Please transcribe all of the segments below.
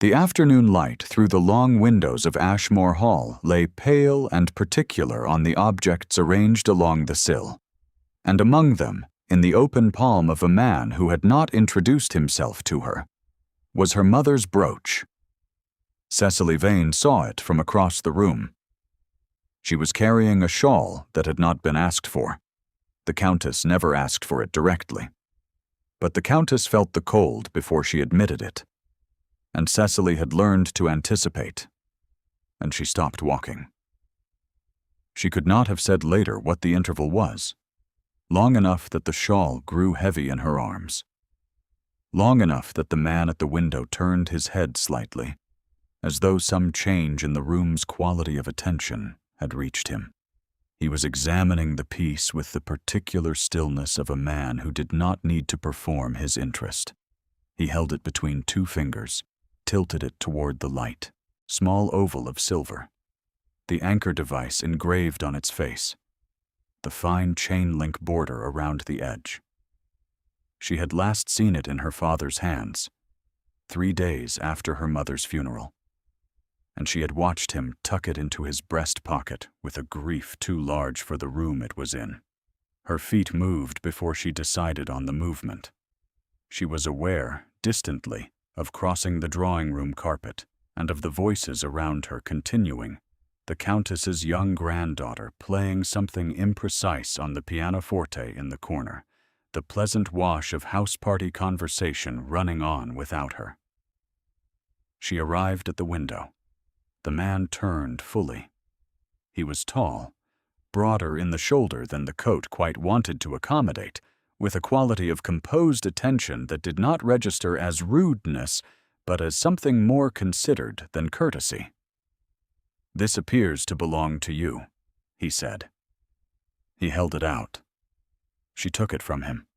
The afternoon light through the long windows of Ashmore Hall lay pale and particular on the objects arranged along the sill, and among them, in the open palm of a man who had not introduced himself to her, was her mother's brooch. Cecily Vane saw it from across the room. She was carrying a shawl that had not been asked for. The Countess never asked for it directly. But the Countess felt the cold before she admitted it, and Cecily had learned to anticipate, and she stopped walking. She could not have said later what the interval was, long enough that the shawl grew heavy in her arms, long enough that the man at the window turned his head slightly, as though some change in the room's quality of attention had reached him. He was examining the piece with the particular stillness of a man who did not need to perform his interest. He held it between two fingers, tilted it toward the light, small oval of silver, the anchor device engraved on its face, the fine chain-link border around the edge. She had last seen it in her father's hands, 3 days after her mother's funeral, and she had watched him tuck it into his breast pocket with a grief too large for the room it was in. Her feet moved before she decided on the movement. She was aware, distantly, of crossing the drawing-room carpet and of the voices around her continuing, the Countess's young granddaughter playing something imprecise on the pianoforte in the corner, the pleasant wash of house-party conversation running on without her. She arrived at the window. The man turned fully. He was tall, broader in the shoulder than the coat quite wanted to accommodate, with a quality of composed attention that did not register as rudeness, but as something more considered than courtesy. "This appears to belong to you," he said. He held it out. She took it from him.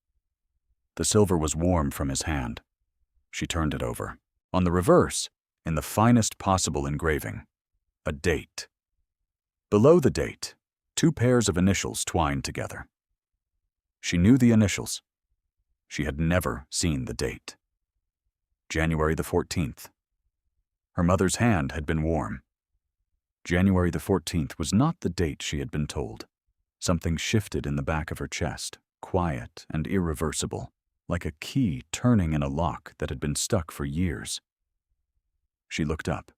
The silver was warm from his hand. She turned it over. On the reverse, in the finest possible engraving, a date. Below the date, 2 pairs of initials twined together. She knew the initials. She had never seen the date. January the 14th. Her mother's hand had been warm. January the 14th was not the date she had been told. Something shifted in the back of her chest, quiet and irreversible, like a key turning in a lock that had been stuck for years. She looked up.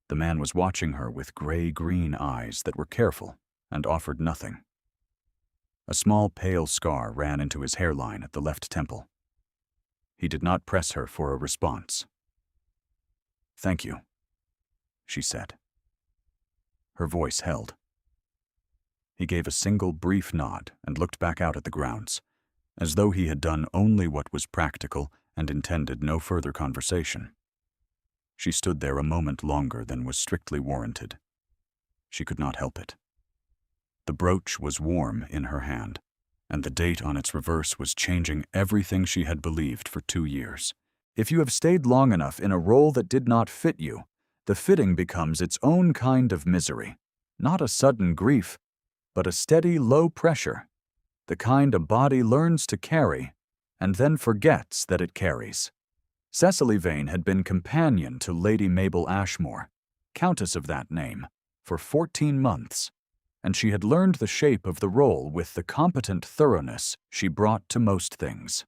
The man was watching her with gray-green eyes that were careful and offered nothing. A small pale scar ran into his hairline at the left temple. He did not press her for a response. "Thank you," she said. Her voice held. He gave a single brief nod and looked back out at the grounds, as though he had done only what was practical and intended no further conversation. She stood there a moment longer than was strictly warranted. She could not help it. The brooch was warm in her hand, and the date on its reverse was changing everything she had believed for 2 years. If you have stayed long enough in a role that did not fit you, the fitting becomes its own kind of misery, not a sudden grief, but a steady low pressure, the kind a body learns to carry and then forgets that it carries. Cecily Vane had been companion to Lady Mabel Ashmore, Countess of that name, for 14 months, and she had learned the shape of the role with the competent thoroughness she brought to most things.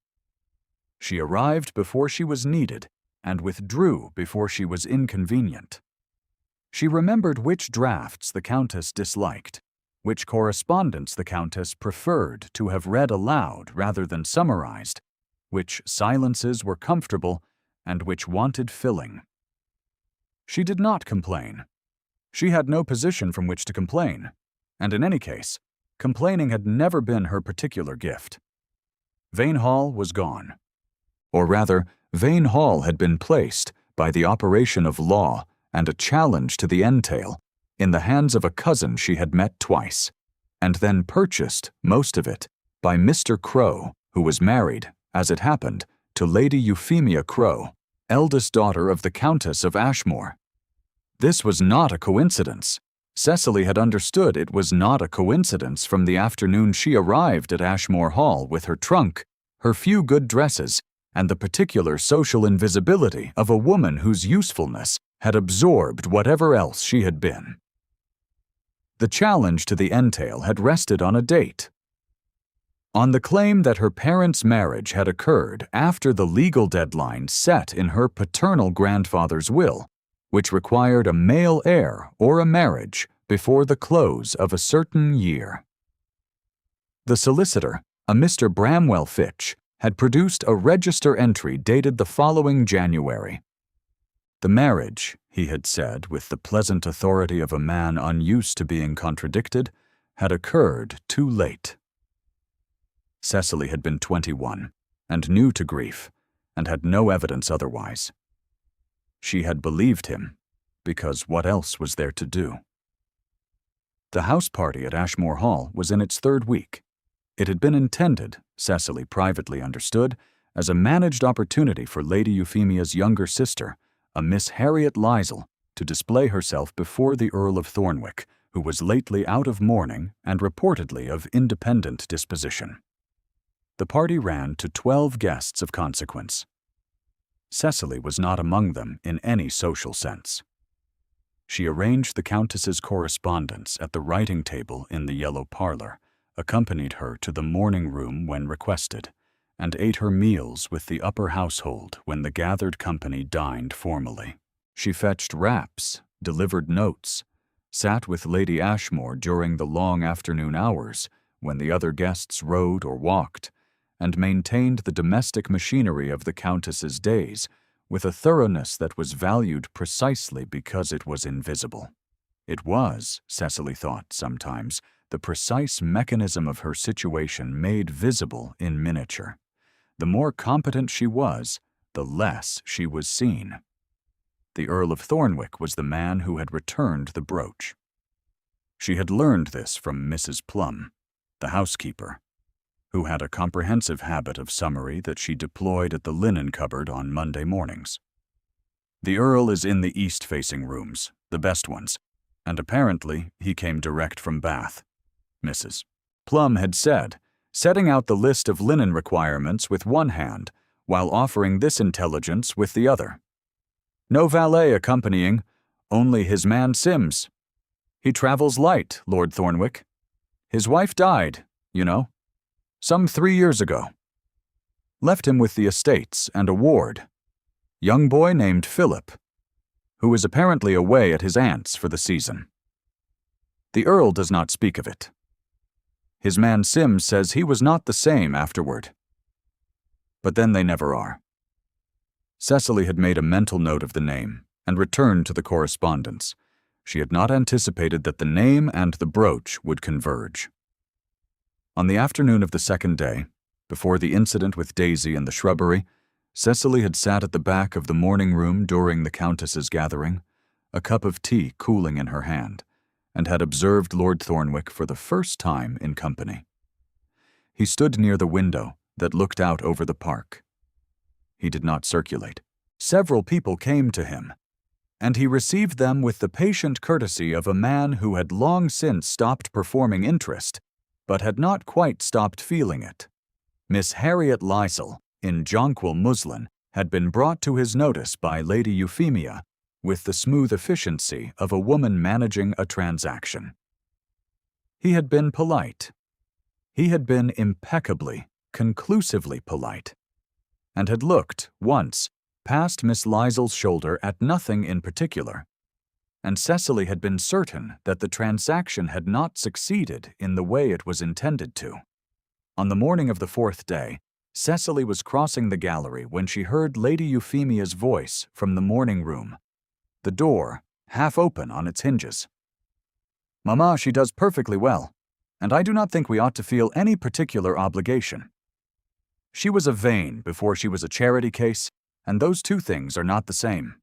She arrived before she was needed and withdrew before she was inconvenient. She remembered which drafts the Countess disliked, which correspondence the Countess preferred to have read aloud rather than summarized, which silences were comfortable and which wanted filling. She did not complain. She had no position from which to complain, and in any case, complaining had never been her particular gift. Vane Hall was gone. Or rather, Vane Hall had been placed, by the operation of law and a challenge to the entail, in the hands of a cousin she had met twice, and then purchased, most of it, by Mr. Crow, who was married, as it happened, to Lady Euphemia Crow, eldest daughter of the Countess of Ashmore. This was not a coincidence. Cecily had understood it was not a coincidence from the afternoon she arrived at Ashmore Hall with her trunk, her few good dresses, and the particular social invisibility of a woman whose usefulness had absorbed whatever else she had been. The challenge to the entail had rested on a date. On the claim that her parents' marriage had occurred after the legal deadline set in her paternal grandfather's will, which required a male heir or a marriage before the close of a certain year. The solicitor, a Mr. Bramwell Fitch, had produced a register entry dated the following January. The marriage, he had said with the pleasant authority of a man unused to being contradicted, had occurred too late. Cecily had been 21 and new to grief, and had no evidence otherwise. She had believed him, because what else was there to do? The house party at Ashmore Hall was in its third week. It had been intended, Cecily privately understood, as a managed opportunity for Lady Euphemia's younger sister, a Miss Harriet Lisle, to display herself before the Earl of Thornwick, who was lately out of mourning and reportedly of independent disposition. The party ran to 12 guests of consequence. Cecily was not among them in any social sense. She arranged the Countess's correspondence at the writing table in the yellow parlor, accompanied her to the morning room when requested, and ate her meals with the upper household when the gathered company dined formally. She fetched wraps, delivered notes, sat with Lady Ashmore during the long afternoon hours when the other guests rode or walked, and maintained the domestic machinery of the Countess's days with a thoroughness that was valued precisely because it was invisible. It was, Cecily thought sometimes, the precise mechanism of her situation made visible in miniature. The more competent she was, the less she was seen. The Earl of Thornwick was the man who had returned the brooch. She had learned this from Mrs. Plum, the housekeeper, who had a comprehensive habit of summary that she deployed at the linen cupboard on Monday mornings. The Earl is in the east-facing rooms, the best ones, and apparently he came direct from Bath, Mrs. Plum had said, setting out the list of linen requirements with one hand, while offering this intelligence with the other. No valet accompanying, only his man Sims. He travels light, Lord Thornwick. His wife died, you know, some 3 years ago. Left him with the estates and a ward. Young boy named Philip, who is apparently away at his aunt's for the season. The Earl does not speak of it. His man Sims says he was not the same afterward. But then they never are. Cecily had made a mental note of the name and returned to the correspondence. She had not anticipated that the name and the brooch would converge. On the afternoon of the second day, before the incident with Daisy in the shrubbery, Cecily had sat at the back of the morning room during the Countess's gathering, a cup of tea cooling in her hand, and had observed Lord Thornwick for the first time in company. He stood near the window that looked out over the park. He did not circulate. Several people came to him, and he received them with the patient courtesy of a man who had long since stopped performing interest, but had not quite stopped feeling it. Miss Harriet Lisle, in jonquil muslin, had been brought to his notice by Lady Euphemia with the smooth efficiency of a woman managing a transaction. He had been polite. He had been impeccably, conclusively polite, and had looked, once, past Miss Lisle's shoulder at nothing in particular, and Cecily had been certain that the transaction had not succeeded in the way it was intended to. On the morning of the fourth day, Cecily was crossing the gallery when she heard Lady Euphemia's voice from the morning room, the door half open on its hinges. "Mamma, she does perfectly well, and I do not think we ought to feel any particular obligation. She was a Vane before she was a charity case, and those two things are not the same."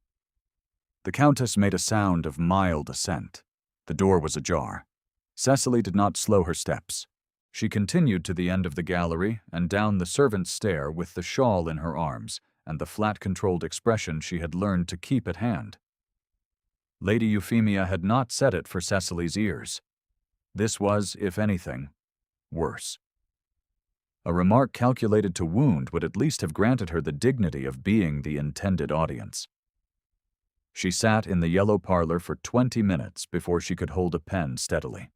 The Countess made a sound of mild assent. The door was ajar. Cecily did not slow her steps. She continued to the end of the gallery and down the servants' stair with the shawl in her arms and the flat-controlled expression she had learned to keep at hand. Lady Euphemia had not said it for Cecily's ears. This was, if anything, worse. A remark calculated to wound would at least have granted her the dignity of being the intended audience. She sat in the yellow parlor for 20 minutes before she could hold a pen steadily.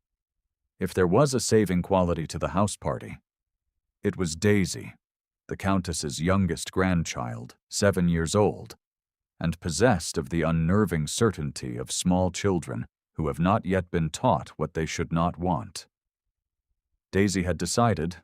If there was a saving quality to the house party, it was Daisy, the Countess's youngest grandchild, 7 years old, and possessed of the unnerving certainty of small children who have not yet been taught what they should not want. Daisy had decided,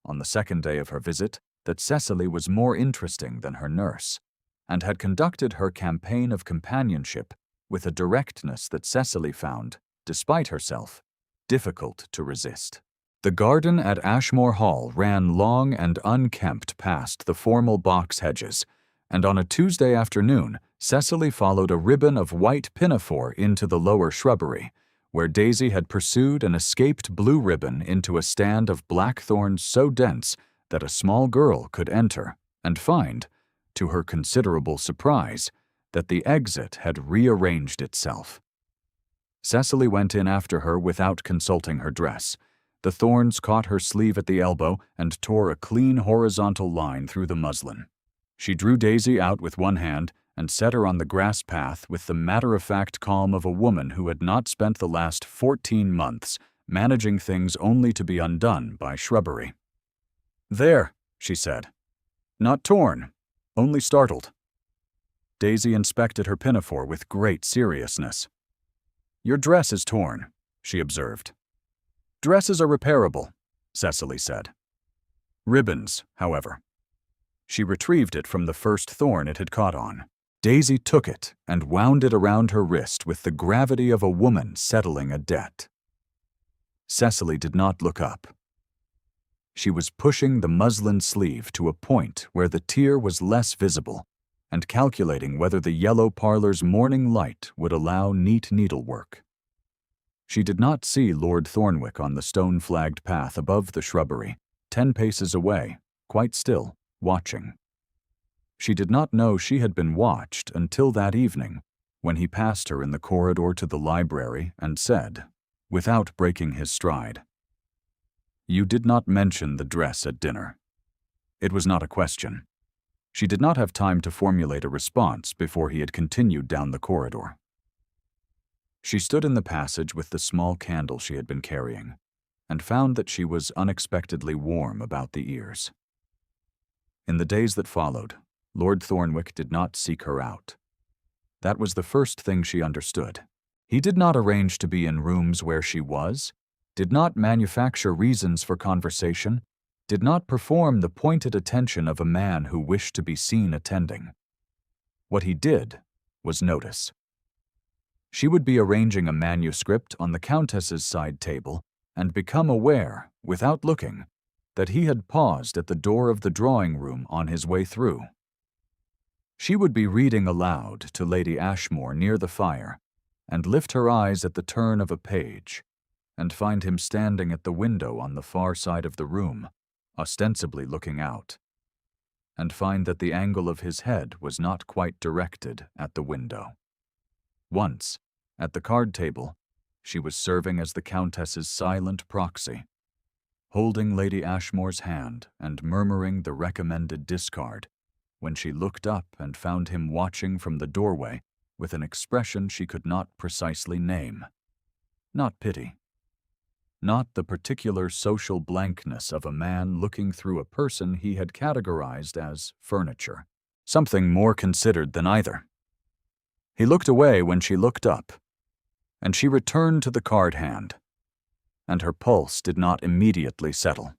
on the second day of her visit, that Cecily was more interesting than her nurse, and had conducted her campaign of companionship with a directness that Cecily found, despite herself, difficult to resist. The garden at Ashmore Hall ran long and unkempt past the formal box hedges, and on a Tuesday afternoon, Cecily followed a ribbon of white pinafore into the lower shrubbery, where Daisy had pursued an escaped blue ribbon into a stand of blackthorns so dense that a small girl could enter and find, to her considerable surprise, that the exit had rearranged itself. Cecily went in after her without consulting her dress. The thorns caught her sleeve at the elbow and tore a clean horizontal line through the muslin. She drew Daisy out with one hand and set her on the grass path with the matter-of-fact calm of a woman who had not spent the last 14 months managing things only to be undone by shrubbery. "There," she said. "Not torn, only startled." Daisy inspected her pinafore with great seriousness. "Your dress is torn," she observed. "Dresses are repairable," Cecily said. "Ribbons, however." She retrieved it from the first thorn it had caught on. Daisy took it and wound it around her wrist with the gravity of a woman settling a debt. Cecily did not look up. She was pushing the muslin sleeve to a point where the tear was less visible and calculating whether the yellow parlor's morning light would allow neat needlework. She did not see Lord Thornwick on the stone-flagged path above the shrubbery, 10 paces away, quite still, watching. She did not know she had been watched until that evening, when he passed her in the corridor to the library and said, without breaking his stride, "You did not mention the dress at dinner." It was not a question. She did not have time to formulate a response before he had continued down the corridor. She stood in the passage with the small candle she had been carrying, and found that she was unexpectedly warm about the ears. In the days that followed, Lord Thornwick did not seek her out. That was the first thing she understood. He did not arrange to be in rooms where she was, did not manufacture reasons for conversation, did not perform the pointed attention of a man who wished to be seen attending. What he did was notice. She would be arranging a manuscript on the Countess's side table and become aware, without looking, that he had paused at the door of the drawing-room on his way through. She would be reading aloud to Lady Ashmore near the fire, and lift her eyes at the turn of a page, and find him standing at the window on the far side of the room, ostensibly looking out, and find that the angle of his head was not quite directed at the window. Once, at the card table, she was serving as the Countess's silent proxy, holding Lady Ashmore's hand and murmuring the recommended discard, when she looked up and found him watching from the doorway with an expression she could not precisely name. Not pity. Not the particular social blankness of a man looking through a person he had categorized as furniture. Something more considered than either. He looked away when she looked up, and she returned to the card hand, and her pulse did not immediately settle.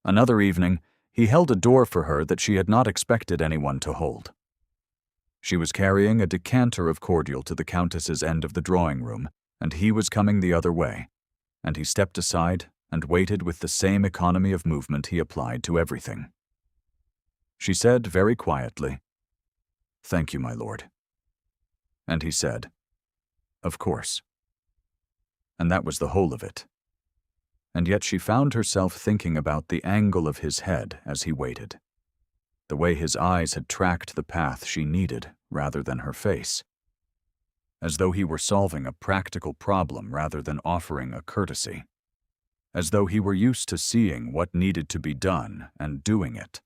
Another evening, he held a door for her that she had not expected anyone to hold. She was carrying a decanter of cordial to the Countess's end of the drawing-room, and he was coming the other way, and he stepped aside and waited with the same economy of movement he applied to everything. She said very quietly, "Thank you, my lord." And he said, "Of course." And that was the whole of it. And yet she found herself thinking about the angle of his head as he waited, the way his eyes had tracked the path she needed rather than her face, as though he were solving a practical problem rather than offering a courtesy. as though he were used to seeing what needed to be done and doing it.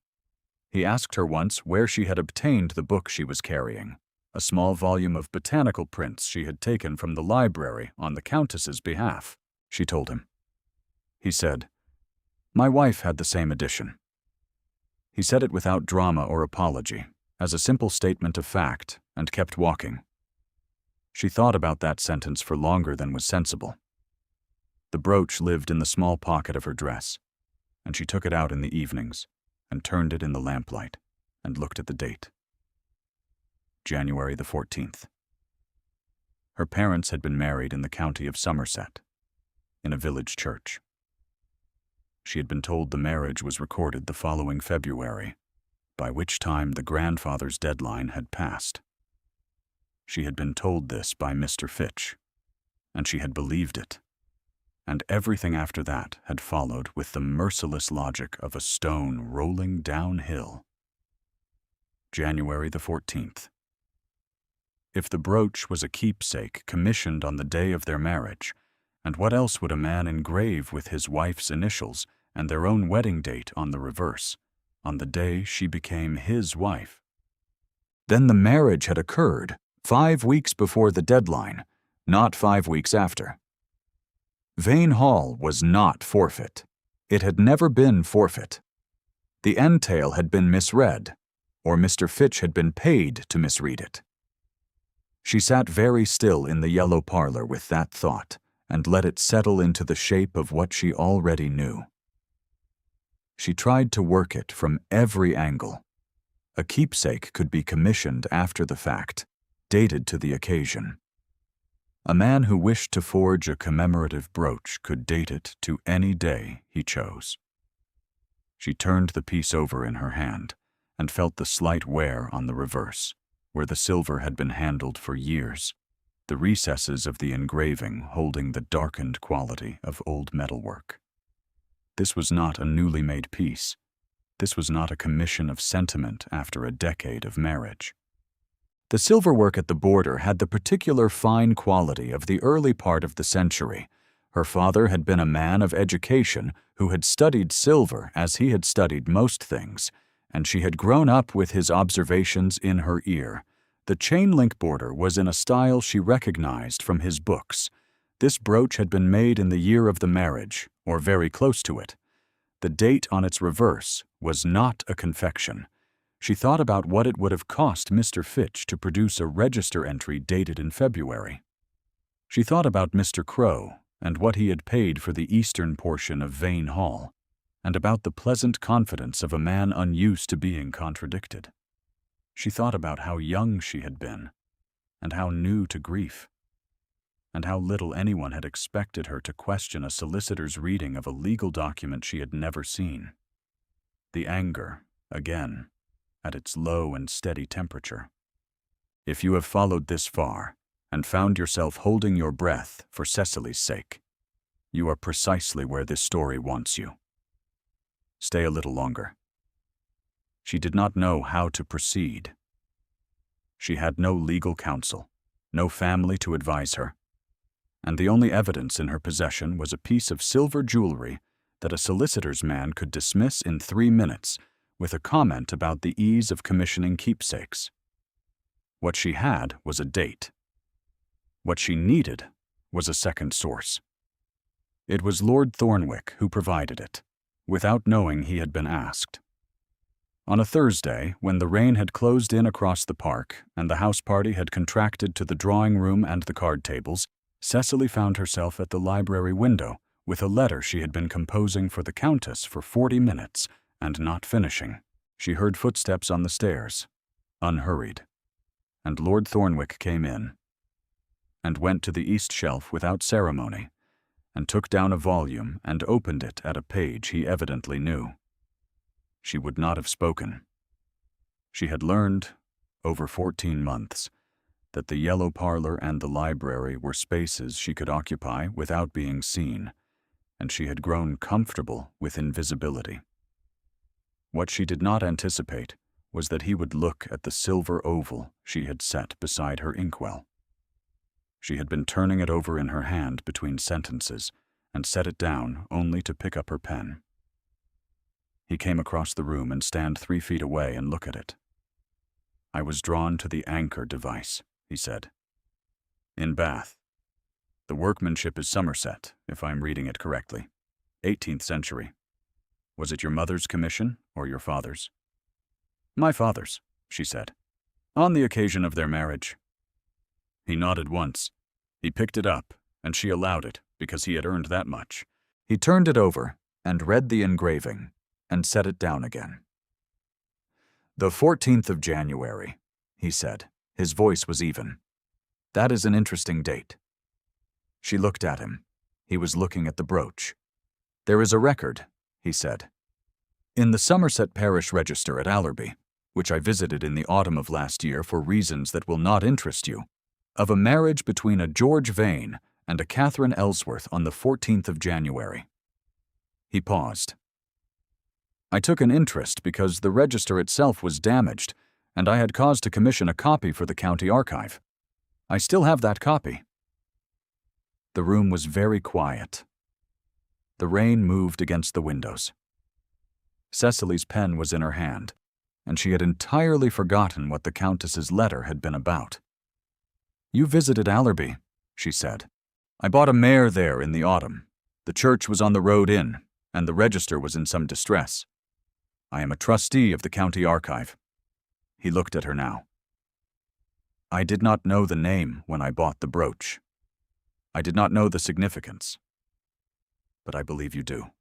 He asked her once where she had obtained the book she was carrying, a small volume of botanical prints she had taken from the library on the Countess's behalf. She told him. He said, "My wife had the same edition." He said it without drama or apology, as a simple statement of fact, and kept walking. She thought about that sentence for longer than was sensible. The brooch lived in the small pocket of her dress, and she took it out in the evenings and turned it in the lamplight and looked at the date. January the 14th. Her parents had been married in the county of Somerset, in a village church. She had been told the marriage was recorded the following February, by which time the grandfather's deadline had passed. She had been told this by Mr. Fitch, and she had believed it, and everything after that had followed with the merciless logic of a stone rolling downhill. January the 14th. If the brooch was a keepsake commissioned on the day of their marriage, and what else would a man engrave with his wife's initials and their own wedding date on the reverse, on the day she became his wife? Then the marriage had occurred 5 weeks before the deadline, not 5 weeks after. Vane Hall was not forfeit. It had never been forfeit. The entail had been misread, or Mr. Fitch had been paid to misread it. She sat very still in the yellow parlor with that thought, and let it settle into the shape of what she already knew. She tried to work it from every angle. A keepsake could be commissioned after the fact, dated to the occasion. A man who wished to forge a commemorative brooch could date it to any day he chose. She turned the piece over in her hand and felt the slight wear on the reverse, where the silver had been handled for years, the recesses of the engraving holding the darkened quality of old metalwork. This was not a newly made piece. This was not a commission of sentiment after a decade of marriage. The silverwork at the border had the particular fine quality of the early part of the century. Her father had been a man of education who had studied silver as he had studied most things, and she had grown up with his observations in her ear. The chain-link border was in a style she recognized from his books. This brooch had been made in the year of the marriage, or very close to it. The date on its reverse was not a confection. She thought about what it would have cost Mr. Fitch to produce a register entry dated in February. She thought about Mr. Crow and what he had paid for the eastern portion of Vane Hall, and about the pleasant confidence of a man unused to being contradicted. She thought about how young she had been, and how new to grief, and how little anyone had expected her to question a solicitor's reading of a legal document she had never seen. The anger, again, at its low and steady temperature. If you have followed this far, and found yourself holding your breath for Cecily's sake, you are precisely where this story wants you. Stay a little longer. She did not know how to proceed. She had no legal counsel, no family to advise her, and the only evidence in her possession was a piece of silver jewelry that a solicitor's man could dismiss in 3 minutes with a comment about the ease of commissioning keepsakes. What she had was a date. What she needed was a second source. It was Lord Thornwick who provided it, without knowing he had been asked. On a Thursday, when the rain had closed in across the park and the house party had contracted to the drawing room and the card tables, Cecily found herself at the library window with a letter she had been composing for the Countess for 40 minutes and not finishing. She heard footsteps on the stairs, unhurried, and Lord Thornwick came in, and went to the east shelf without ceremony, and took down a volume and opened it at a page he evidently knew. She would not have spoken. She had learned, over 14 months, that the yellow parlor and the library were spaces she could occupy without being seen, and she had grown comfortable with invisibility. What she did not anticipate was that he would look at the silver oval she had set beside her inkwell. She had been turning it over in her hand between sentences, and set it down only to pick up her pen. He came across the room and stand 3 feet away and look at it. "I was drawn to the anchor device," he said. "In Bath. The workmanship is Somerset, if I'm reading it correctly. 18th century. Was it your mother's commission or your father's?" "My father's," she said, "on the occasion of their marriage." He nodded once. He picked it up, and she allowed it, because he had earned that much. He turned it over and read the engraving and set it down again. "The 14th of January, he said. His voice was even. "That is an interesting date." She looked at him. He was looking at the brooch. "There is a record," he said, "in the Somerset Parish Register at Allerby, which I visited in the autumn of last year for reasons that will not interest you, of a marriage between a George Vane and a Catherine Ellsworth on the 14th of January. He paused. "I took an interest because the register itself was damaged, and I had cause to commission a copy for the county archive. I still have that copy." The room was very quiet. The rain moved against the windows. Cecily's pen was in her hand, and she had entirely forgotten what the Countess's letter had been about. "You visited Allerby," she said. "I bought a mare there in the autumn. The church was on the road in, and the register was in some distress. I am a trustee of the county archive." He looked at her now. "I did not know the name when I bought the brooch. I did not know the significance. But I believe you do."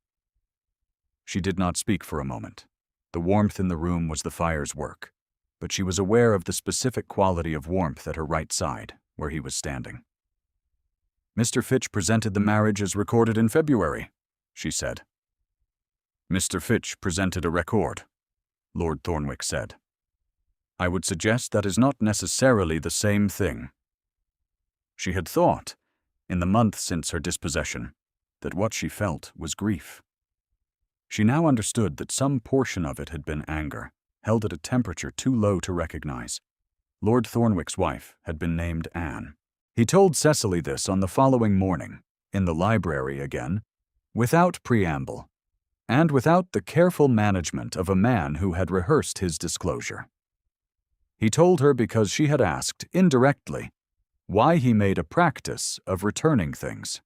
She did not speak for a moment. The warmth in the room was the fire's work, but she was aware of the specific quality of warmth at her right side, where he was standing. "Mr. Fitch presented the marriage as recorded in February," she said. "Mr. Fitch presented a record," Lord Thornwick said. "I would suggest that is not necessarily the same thing." She had thought, in the month since her dispossession, that what she felt was grief. She now understood that some portion of it had been anger, held at a temperature too low to recognize. Lord Thornwick's wife had been named Anne. He told Cecily this on the following morning, in the library again, without preamble, and without the careful management of a man who had rehearsed his disclosure. He told her because she had asked, indirectly, why he made a practice of returning things.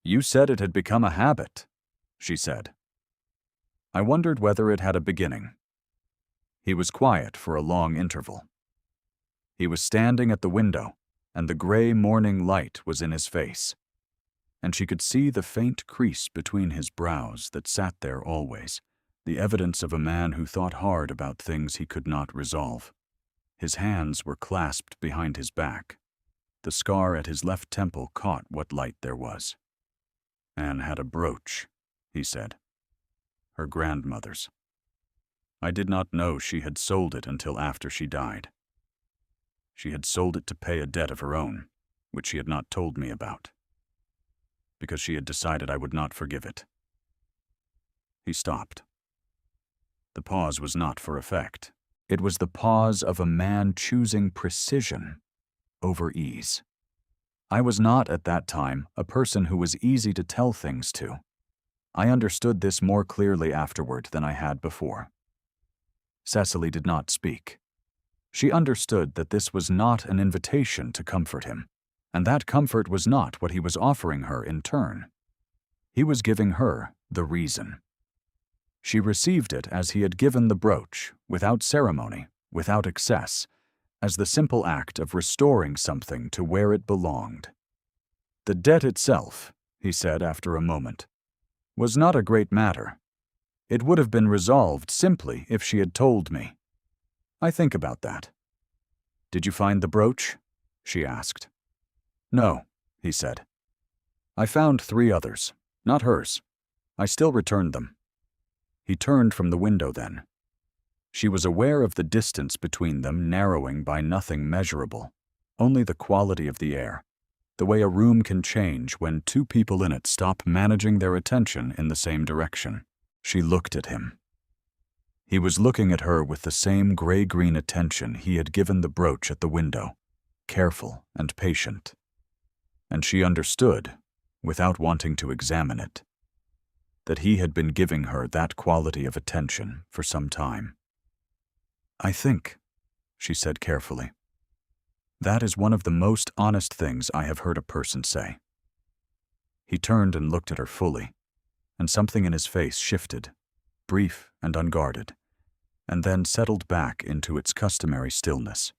"You said it had become a habit," she said. I wondered whether it had a beginning. He was quiet for a long interval. He was standing at the window, and the gray morning light was in his face, and she could see the faint crease between his brows that sat there always, the evidence of a man who thought hard about things he could not resolve. His hands were clasped behind his back. The scar at his left temple caught what light there was. "Anne had a brooch," he said. "Her grandmother's. I did not know she had sold it until after she died. She had sold it to pay a debt of her own, which she had not told me about, because she had decided I would not forgive it." He stopped. The pause was not for effect. It was the pause of a man choosing precision over ease. I was not, at that time, a person who was easy to tell things to. I understood this more clearly afterward than I had before. Cecily did not speak. She understood that this was not an invitation to comfort him, and that comfort was not what he was offering her in turn. He was giving her the reason. She received it as he had given the brooch, without ceremony, without excess, as the simple act of restoring something to where it belonged. "The debt itself," he said after a moment, "was not a great matter. It would have been resolved simply if she had told me. I think about that." "Did you find the brooch?" she asked. "No," he said. "I found 3 others, not hers. I still returned them." He turned from the window then. She was aware of the distance between them narrowing by nothing measurable, only the quality of the air, the way a room can change when 2 people in it stop managing their attention in the same direction. She looked at him. He was looking at her with the same gray-green attention he had given the brooch at the window, careful and patient. And she understood, without wanting to examine it, that he had been giving her that quality of attention for some time. "I think," she said carefully, "that is one of the most honest things I have heard a person say." He turned and looked at her fully, and something in his face shifted, brief and unguarded, and then settled back into its customary stillness.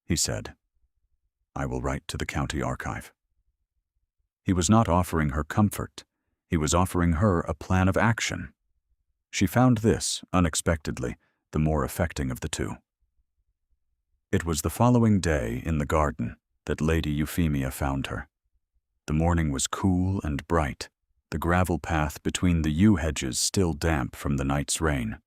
He said, "I will write to the county archive." He was not offering her comfort. He was offering her a plan of action. She found this, unexpectedly, the more affecting of the two. It was the following day in the garden that Lady Euphemia found her. The morning was cool and bright, the gravel path between the yew hedges still damp from the night's rain.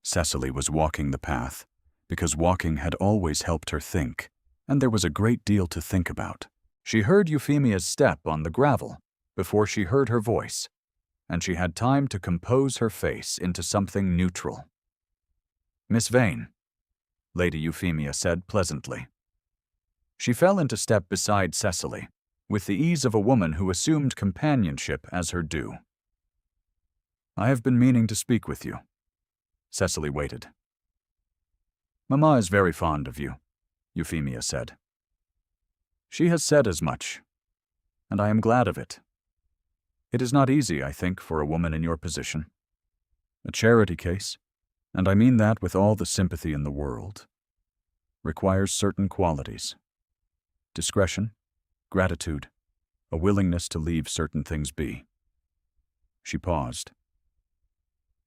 Cecily was walking the path, because walking had always helped her think, and there was a great deal to think about. She heard Euphemia's step on the gravel before she heard her voice, and she had time to compose her face into something neutral. "Miss Vane," Lady Euphemia said pleasantly. She fell into step beside Cecily, with the ease of a woman who assumed companionship as her due. "I have been meaning to speak with you." Cecily waited. "Mamma is very fond of you," Euphemia said. "She has said as much, and I am glad of it. It is not easy, I think, for a woman in your position. A charity case, and I mean that with all the sympathy in the world, requires certain qualities: discretion, gratitude, a willingness to leave certain things be." She paused.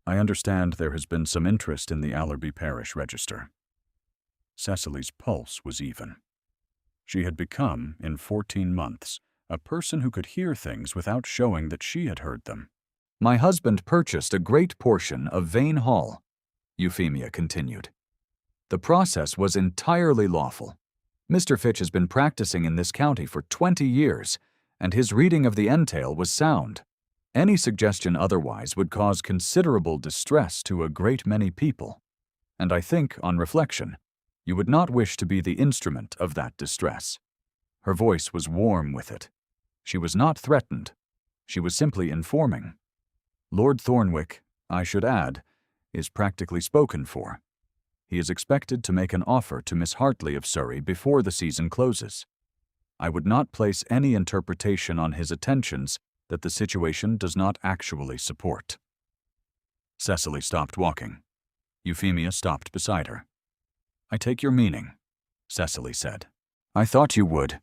"I understand there has been some interest in the Allerby Parish Register." Cecily's pulse was even. She had become, in 14 months, a person who could hear things without showing that she had heard them. "My husband purchased a great portion of Vane Hall," Euphemia continued. "The process was entirely lawful. Mr. Fitch has been practicing in this county for 20 years, and his reading of the entail was sound. Any suggestion otherwise would cause considerable distress to a great many people, and I think, on reflection, you would not wish to be the instrument of that distress." Her voice was warm with it. She was not threatened. She was simply informing. "Lord Thornwick, I should add, is practically spoken for. He is expected to make an offer to Miss Hartley of Surrey before the season closes. I would not place any interpretation on his attentions that the situation does not actually support." Cecily stopped walking. Euphemia stopped beside her. "I take your meaning," Cecily said. "I thought you would,"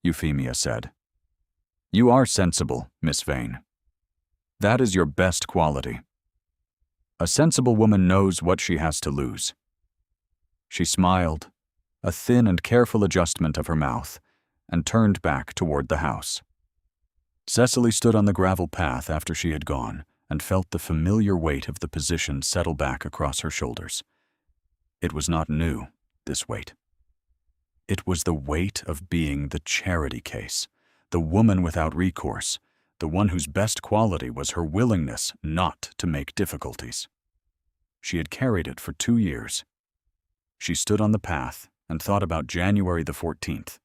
Euphemia said. "You are sensible, Miss Vane. That is your best quality. A sensible woman knows what she has to lose." She smiled, a thin and careful adjustment of her mouth, and turned back toward the house. Cecily stood on the gravel path after she had gone and felt the familiar weight of the position settle back across her shoulders. It was not new, this weight. It was the weight of being the charity case, the woman without recourse, the one whose best quality was her willingness not to make difficulties. She had carried it for 2 years. She stood on the path and thought about January the 14th,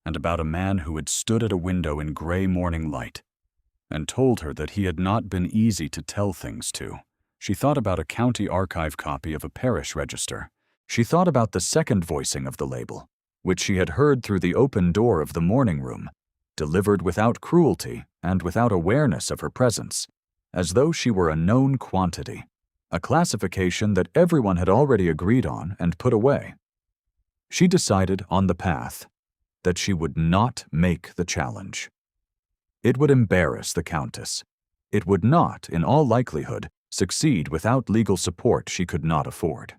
and about a man who had stood at a window in gray morning light and told her that he had not been easy to tell things to. She thought about a county archive copy of a parish register. She thought about the second voicing of the label, which she had heard through the open door of the morning room, delivered without cruelty and without awareness of her presence, as though she were a known quantity, a classification that everyone had already agreed on and put away. She decided on the path that she would not make the challenge. It would embarrass the Countess. It would not, in all likelihood, succeed without legal support she could not afford.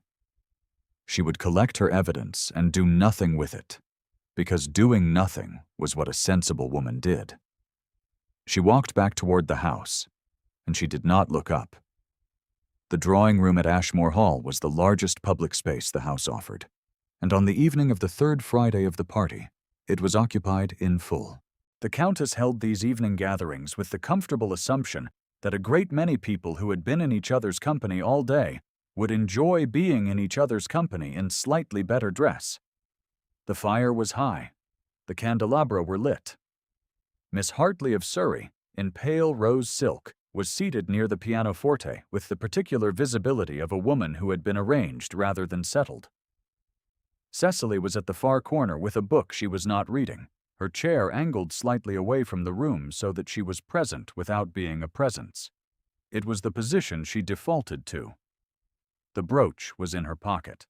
She would collect her evidence and do nothing with it, because doing nothing was what a sensible woman did. She walked back toward the house, and she did not look up. The drawing room at Ashmore Hall was the largest public space the house offered, and on the evening of the third Friday of the party, it was occupied in full. The Countess held these evening gatherings with the comfortable assumption that a great many people who had been in each other's company all day would enjoy being in each other's company in slightly better dress. The fire was high. The candelabra were lit. Miss Hartley of Surrey, in pale rose silk, was seated near the pianoforte with the particular visibility of a woman who had been arranged rather than settled. Cecily was at the far corner with a book she was not reading, her chair angled slightly away from the room so that she was present without being a presence. It was the position she defaulted to. The brooch was in her pocket.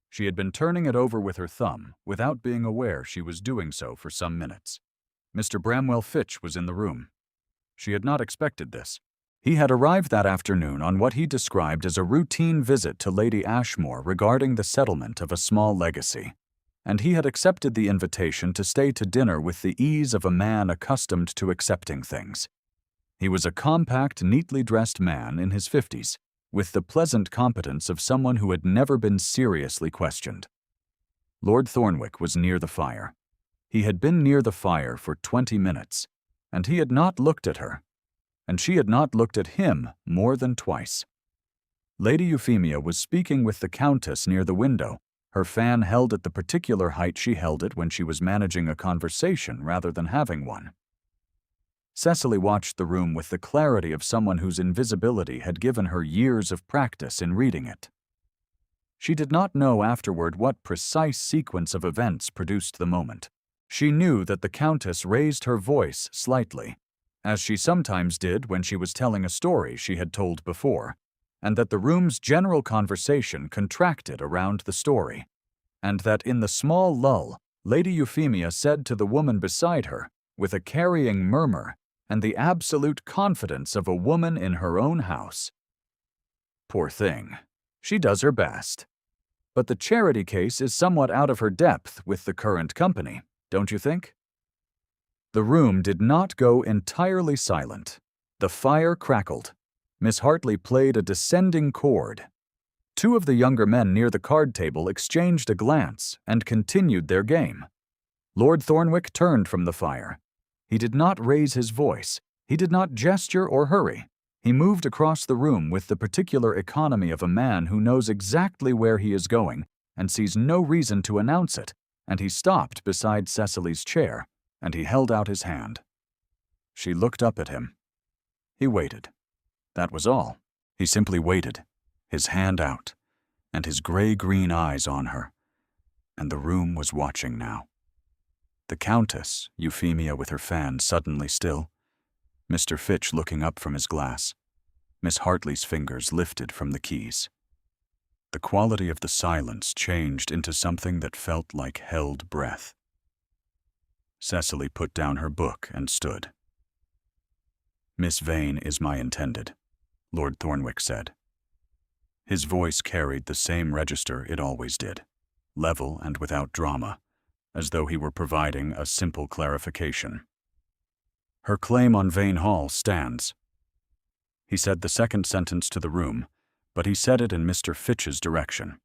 She had been turning it over with her thumb, without being aware she was doing so for some minutes. Mr. Bramwell Fitch was in the room. She had not expected this. He had arrived that afternoon on what he described as a routine visit to Lady Ashmore regarding the settlement of a small legacy, and he had accepted the invitation to stay to dinner with the ease of a man accustomed to accepting things. He was a compact, neatly dressed man in his 50s, with the pleasant competence of someone who had never been seriously questioned. Lord Thornwick was near the fire. He had been near the fire for 20 minutes, and he had not looked at her, and she had not looked at him more than twice. Lady Euphemia was speaking with the Countess near the window, her fan held at the particular height she held it when she was managing a conversation rather than having one. Cecily watched the room with the clarity of someone whose invisibility had given her years of practice in reading it. She did not know afterward what precise sequence of events produced the moment. She knew that the Countess raised her voice slightly, as she sometimes did when she was telling a story she had told before, and that the room's general conversation contracted around the story, and that in the small lull, Lady Euphemia said to the woman beside her, with a carrying murmur and the absolute confidence of a woman in her own house, "Poor thing, she does her best. But the charity case is somewhat out of her depth with the current company, don't you think?" The room did not go entirely silent. The fire crackled. Miss Hartley played a descending chord. Two of the younger men near the card table exchanged a glance and continued their game. Lord Thornwick turned from the fire. He did not raise his voice. He did not gesture or hurry. He moved across the room with the particular economy of a man who knows exactly where he is going and sees no reason to announce it, and he stopped beside Cecily's chair, and he held out his hand. She looked up at him. He waited. That was all. He simply waited, his hand out, and his gray-green eyes on her. And the room was watching now. The Countess, Euphemia with her fan suddenly still, Mr. Fitch looking up from his glass, Miss Hartley's fingers lifted from the keys. The quality of the silence changed into something that felt like held breath. Cecily put down her book and stood. "Miss Vane is my intended," Lord Thornwick said. His voice carried the same register it always did, level and without drama, as though he were providing a simple clarification. "Her claim on Vane Hall stands." He said the second sentence to the room, but he said it in Mr. Fitch's direction.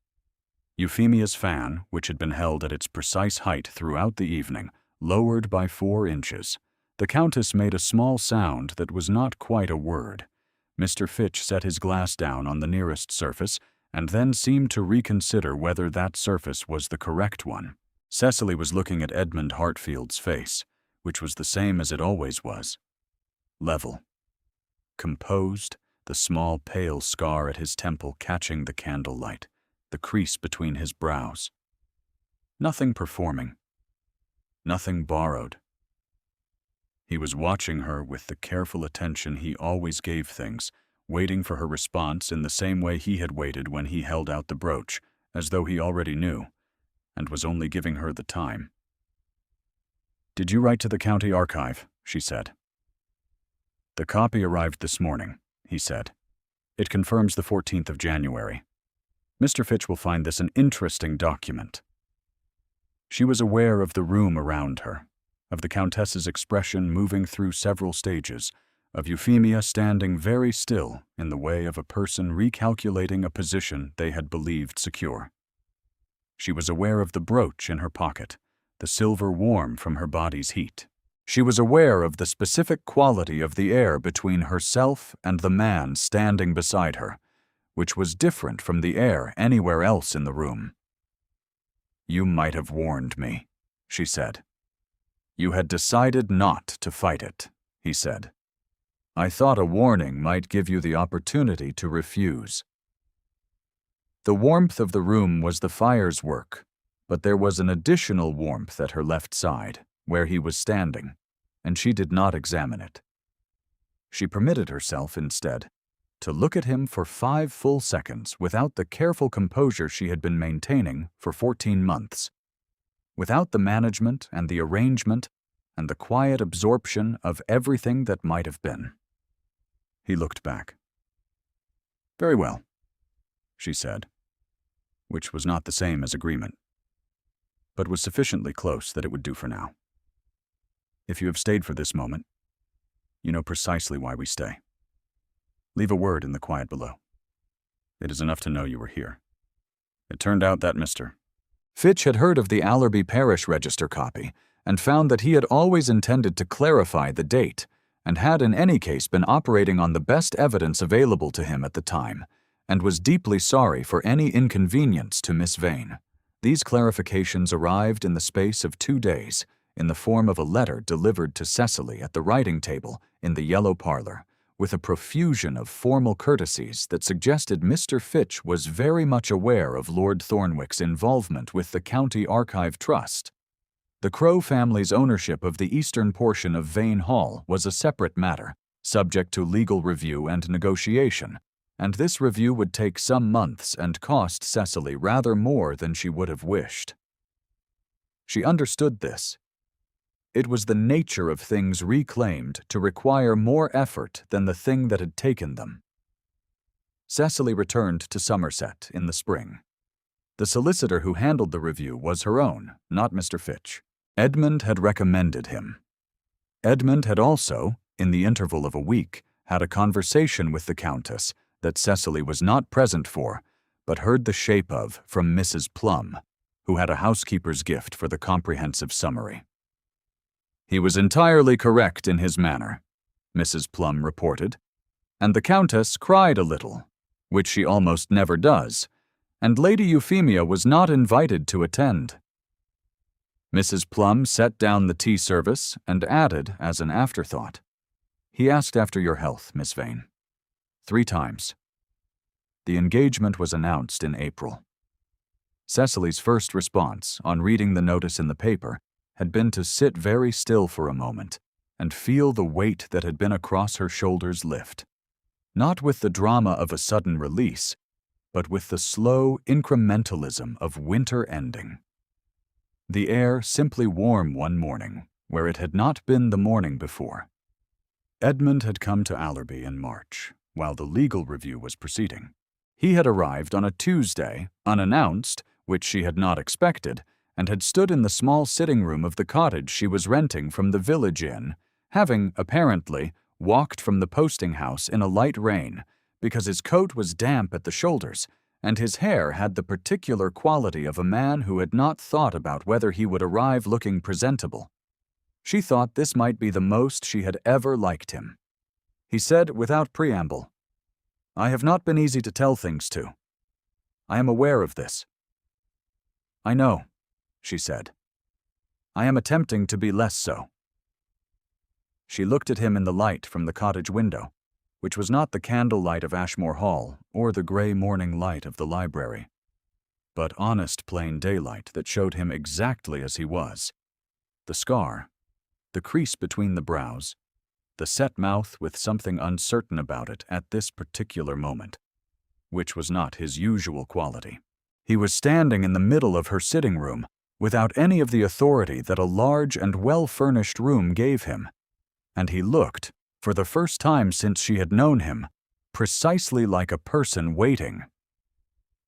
Euphemia's fan, which had been held at its precise height throughout the evening, lowered by 4 inches. The Countess made a small sound that was not quite a word. Mr. Fitch set his glass down on the nearest surface and then seemed to reconsider whether that surface was the correct one. Cecily was looking at Edmund Hartfield's face, which was the same as it always was. Level. Composed, the small pale scar at his temple catching the candlelight, the crease between his brows. Nothing performing. Nothing borrowed. He was watching her with the careful attention he always gave things, waiting for her response in the same way he had waited when he held out the brooch, as though he already knew, and was only giving her the time. "Did you write to the county archive?" she said. "The copy arrived this morning," he said. "It confirms the 14th of January. Mr. Fitch will find this an interesting document." She was aware of the room around her, of the Countess's expression moving through several stages, of Euphemia standing very still in the way of a person recalculating a position they had believed secure. She was aware of the brooch in her pocket, the silver warm from her body's heat. She was aware of the specific quality of the air between herself and the man standing beside her, which was different from the air anywhere else in the room. "You might have warned me," she said. "You had decided not to fight it," he said. "I thought a warning might give you the opportunity to refuse." The warmth of the room was the fire's work, but there was an additional warmth at her left side, where he was standing, and she did not examine it. She permitted herself, instead, to look at him for 5 full seconds without the careful composure she had been maintaining for 14 months, without the management and the arrangement and the quiet absorption of everything that might have been. He looked back. "Very well," she said, which was not the same as agreement, but was sufficiently close that it would do for now. "If you have stayed for this moment, you know precisely why we stay. Leave a word in the quiet below. It is enough to know you were here." It turned out that Mr. Fitch had heard of the Allerby Parish Register copy and found that he had always intended to clarify the date and had in any case been operating on the best evidence available to him at the time, and was deeply sorry for any inconvenience to Miss Vane. These clarifications arrived in the space of 2 days, in the form of a letter delivered to Cecily at the writing table in the yellow parlor, with a profusion of formal courtesies that suggested Mr. Fitch was very much aware of Lord Thornwick's involvement with the County Archive Trust. The Crowe family's ownership of the eastern portion of Vane Hall was a separate matter, subject to legal review and negotiation, and this review would take some months and cost Cecily rather more than she would have wished. She understood this. It was the nature of things reclaimed to require more effort than the thing that had taken them. Cecily returned to Somerset in the spring. The solicitor who handled the review was her own, not Mr. Fitch. Edmund had recommended him. Edmund had also, in the interval of a week, had a conversation with the Countess that Cecily was not present for, but heard the shape of from Mrs. Plum, who had a housekeeper's gift for the comprehensive summary. "He was entirely correct in his manner," Mrs. Plum reported, "and the Countess cried a little, which she almost never does, and Lady Euphemia was not invited to attend." Mrs. Plum set down the tea service and added, as an afterthought, "He asked after your health, Miss Vane. 3 times. The engagement was announced in April. Cecily's first response, on reading the notice in the paper, had been to sit very still for a moment and feel the weight that had been across her shoulders lift, not with the drama of a sudden release, but with the slow incrementalism of winter ending. The air simply warm one morning, where it had not been the morning before. Edmund had come to Allerby in March, while the legal review was proceeding. He had arrived on a Tuesday, unannounced, which she had not expected, and had stood in the small sitting room of the cottage she was renting from the village inn, having, apparently, walked from the posting house in a light rain, because his coat was damp at the shoulders, and his hair had the particular quality of a man who had not thought about whether he would arrive looking presentable. She thought this might be the most she had ever liked him. He said without preamble, "I have not been easy to tell things to. I am aware of this." "I know," she said. "I am attempting to be less so." She looked at him in the light from the cottage window, which was not the candle light of Ashmore Hall or the gray morning light of the library, but honest plain daylight that showed him exactly as he was. The scar, the crease between the brows, the set mouth with something uncertain about it at this particular moment, which was not his usual quality. He was standing in the middle of her sitting room, without any of the authority that a large and well-furnished room gave him, and he looked, for the first time since she had known him, precisely like a person waiting.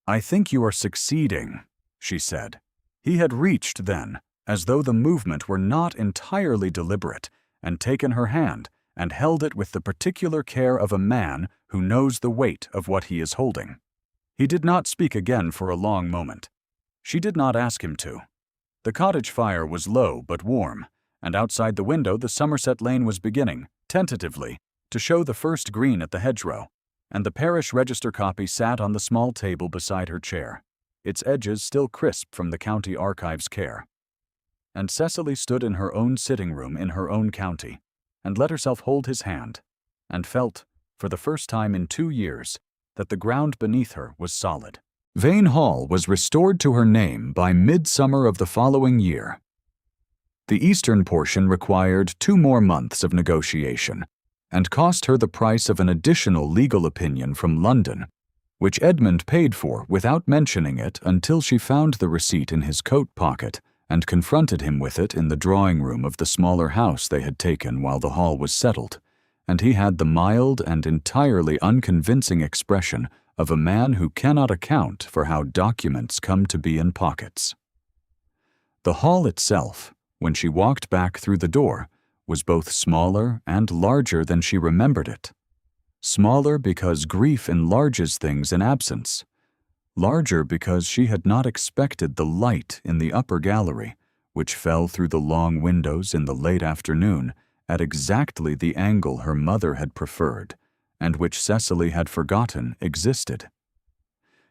"I think you are succeeding," she said. He had reached then, as though the movement were not entirely deliberate, and taken her hand and held it with the particular care of a man who knows the weight of what he is holding. He did not speak again for a long moment. She did not ask him to. The cottage fire was low but warm, and outside the window the Somerset Lane was beginning, tentatively, to show the first green at the hedgerow, and the parish register copy sat on the small table beside her chair, its edges still crisp from the county archive's care. and Cecily stood in her own sitting room in her own county, and let herself hold his hand, and felt, for the first time in 2 years, that the ground beneath her was solid. Vane Hall was restored to her name by midsummer of the following year. The eastern portion required 2 more months of negotiation, and cost her the price of an additional legal opinion from London, which Edmund paid for without mentioning it until she found the receipt in his coat pocket and confronted him with it in the drawing room of the smaller house they had taken while the hall was settled, and he had the mild and entirely unconvincing expression of a man who cannot account for how documents come to be in pockets. The hall itself, when she walked back through the door, was both smaller and larger than she remembered it. Smaller because grief enlarges things in absence. Larger because she had not expected the light in the upper gallery, which fell through the long windows in the late afternoon at exactly the angle her mother had preferred, and which Cecily had forgotten existed.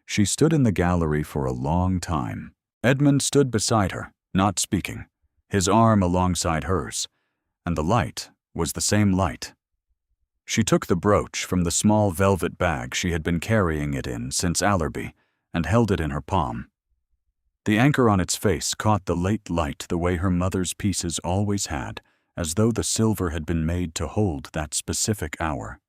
She stood in the gallery for a long time. Edmund stood beside her, not speaking, his arm alongside hers, and the light was the same light. She took the brooch from the small velvet bag she had been carrying it in since Allerby, and held it in her palm. The anchor on its face caught the late light the way her mother's pieces always had, as though the silver had been made to hold that specific hour.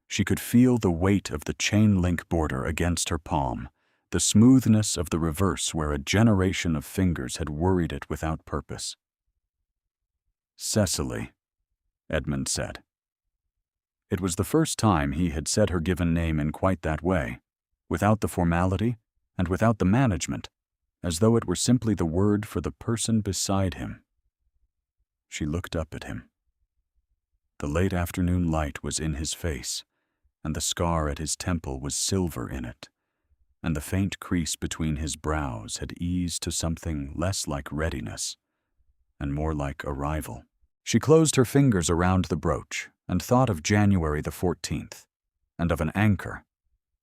She could feel the weight of the chain-link border against her palm, the smoothness of the reverse where a generation of fingers had worried it without purpose. "Cecily," Edmund said. It was the first time he had said her given name in quite that way, without the formality and without the management, as though it were simply the word for the person beside him. She looked up at him. The late afternoon light was in his face, and the scar at his temple was silver in it, and the faint crease between his brows had eased to something less like readiness and more like arrival. She closed her fingers around the brooch and thought of January the 14th, and of an anchor,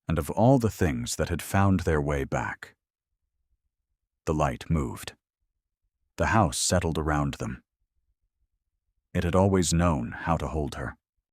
and of all the things that had found their way back. The light moved. The house settled around them. It had always known how to hold her.